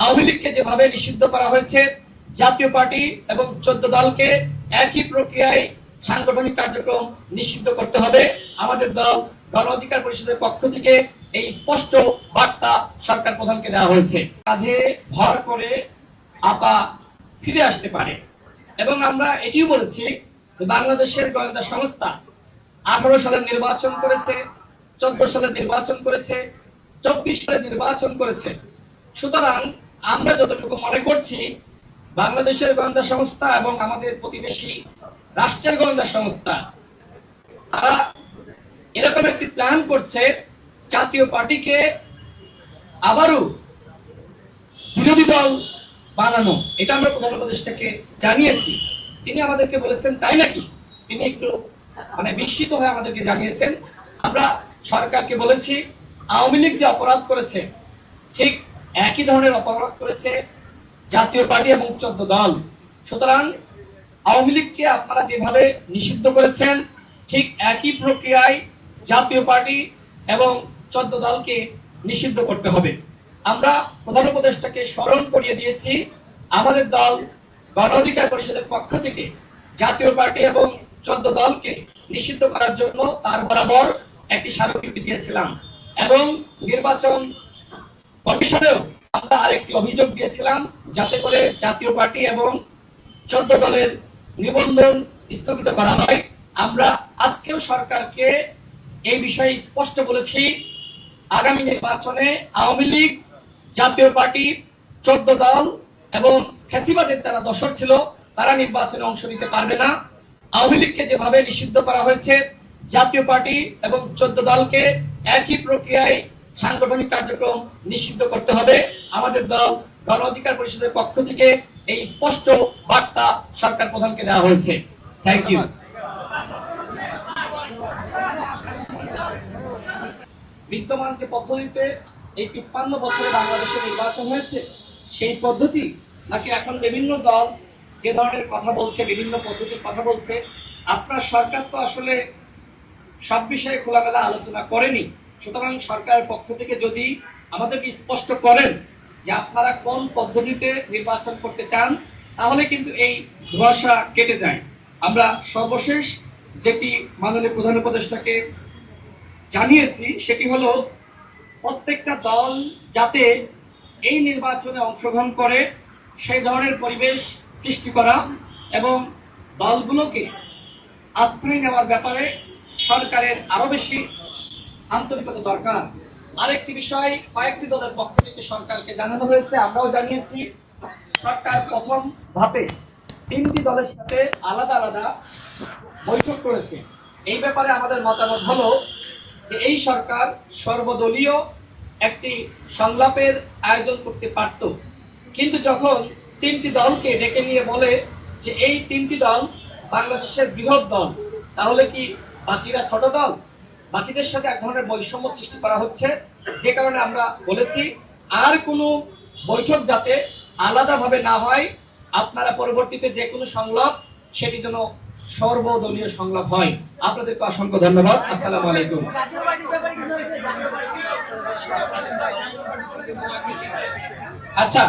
আওয়ামী লীগকে যেভাবে নিষিদ্ধ করা হয়েছে, জাতীয় পার্টি এবং 14 দলকে একই প্রক্রিয়ায় সাংগঠনিক কার্যক্রম নিষিদ্ধ করতে হবে। আমাদের দল গণ অধিকার পরিষদের পক্ষ থেকে এই স্পষ্ট বার্তা সরকার প্রধানকে দেওয়া হয়েছে। কাঁধে ভর করে আপা ফিরে আসতে পারে এবং আমরা এটিও বলেছি যে বাংলাদেশের গোয়েন্দা সংস্থা 18 সালে নির্বাচন করেছে, 14 সালে নির্বাচন করেছে, 24 সালে নির্বাচন করেছে। সুতরাং আমরা যতটুকু মনে করছি বাংলাদেশের গোয়েন্দা সংস্থা এবং আমাদের প্রতিবেশী রাষ্ট্রের গোয়েন্দা সংস্থা তারা এরকম একটি প্ল্যান করছে জাতীয় পার্টিকে আবারও বিরোধী দল বানানো। এটা আমরা প্রধান উপদেষ্টাকে জানিয়েছি, তিনি আমাদেরকে বলেছেন তাই নাকি, তিনি একটু বিস্মিত হয়ে আমাদেরকে জানিয়েছেন। আমরা সরকারকে বলেছি আওয়ামী লীগ যে অপরাধ করেছে ঠিক একই ধরনের অপরাধ করেছে জাতীয় পার্টি এবং 14 দল। সুতরাং আওয়ামী লীগকে আপনারা যেভাবে নিষিদ্ধ করেছেন ঠিক একই প্রক্রিয়ায় জাতীয় পার্টি এবং 14 দলকে নিষিদ্ধ করতে হবে। আমরা প্রধান উপদেষ্টাকে স্মরণ করিয়ে দিয়েছি, আমাদের দল গণ অধিকার পরিষদের পক্ষ থেকে জাতীয় পার্টি এবং 14 দলকে নিষিদ্ধ করার জন্য তার বরাবর একটি স্মারকলিপি দিয়েছিলাম এবং নির্বাচন কমিশনেও আমরা আরেকটি অভিযোগ দিয়েছিলাম যাতে করে জাতীয় পার্টি এবং 14 দলের নিবন্ধন স্থগিত করা হয়। আমরা আজকেও সরকারকে এই বিষয়ে স্পষ্ট বলেছি, আগামী নির্বাচনে আওয়ামী লীগ, জাতীয় পার্টি, 14 দল এবং ফ্যাসিবাদের যারা দশর ছিল তারা নির্বাচনে অংশ নিতে পারবে না। আওয়ামী লীগকে যেভাবে নিষিদ্ধ করা হয়েছে জাতীয় পার্টি এবং 14 দলকে একই প্রক্রিয়ায় সাংগঠনিক কার্যক্রম নিষিদ্ধ করতে হবে। আমাদের দল গণ অধিকার পরিষদের পক্ষ থেকে এই স্পষ্ট বার্তা সরকার প্রধানকে দেওয়া হয়েছে। Thank you. বিদ্যমান যে পদ্ধতিতে এই 53 বছরে বাংলাদেশে নির্বাচন হয়েছে সেই পদ্ধতি নাকি এখন বিভিন্ন দল যে ধরনের কথা বলছে, বিভিন্ন পদ্ধতির কথা বলছে, আপনার সরকার তো আসলে সব বিষয়ে খোলামেলা আলোচনা করেনি। সুতরাং সরকারের পক্ষ থেকে যদি আমাদেরকে স্পষ্ট করেন যে আপনারা কোন পদ্ধতিতে নির্বাচন করতে চান তাহলে কিন্তু এই ধোঁয়াশা কেটে যায়। আমরা সর্বশেষ যেটি মাননীয় প্রধান উপদেষ্টাকে জানিয়েছি সেটি হলো প্রত্যেকটা দল যাতে এই নির্বাচনে অংশগ্রহণ করে সেই ধরনের পরিবেশ সৃষ্টি করা এবং দলগুলোকে আস্থায় নেওয়ার ব্যাপারে সরকারের আরো বেশি আন্তরিকতা দরকার। আরেকটি বিষয় কয়েকটি দলের পক্ষ থেকে সরকারকে জানানো হয়েছে, আমরাও জানিয়েছি, সরকার প্রথম ধাপে 3টি দলের সাথে আলাদা আলাদা বৈঠক করেছে। এই ব্যাপারে আমাদের মতামত হলো যে এই সরকার সর্বদলীয় একটি সংলাপের আয়োজন করতে পারত, কিন্তু যখন 3টি দলকে ডেকে নিয়ে বলে যে এই 3টি দল বাংলাদেশের বৃহৎ দল, তাহলে কি বাকিরা ছোট দল? বাকিদের সাথে এক ধরনের বৈষম্য সৃষ্টি করা হচ্ছে, যে কারণে আমরা বলেছি আর কোনো বৈঠক যাতে আলাদাভাবে না হয়, আপনারা পরবর্তীতে যে কোনো সংলাপ সেটি যেন সর্বদলীয় সংলাপ হয়। আপনাদেরকে অসংখ্য ধন্যবাদ। আসসালামু আলাইকুম। আচ্ছা।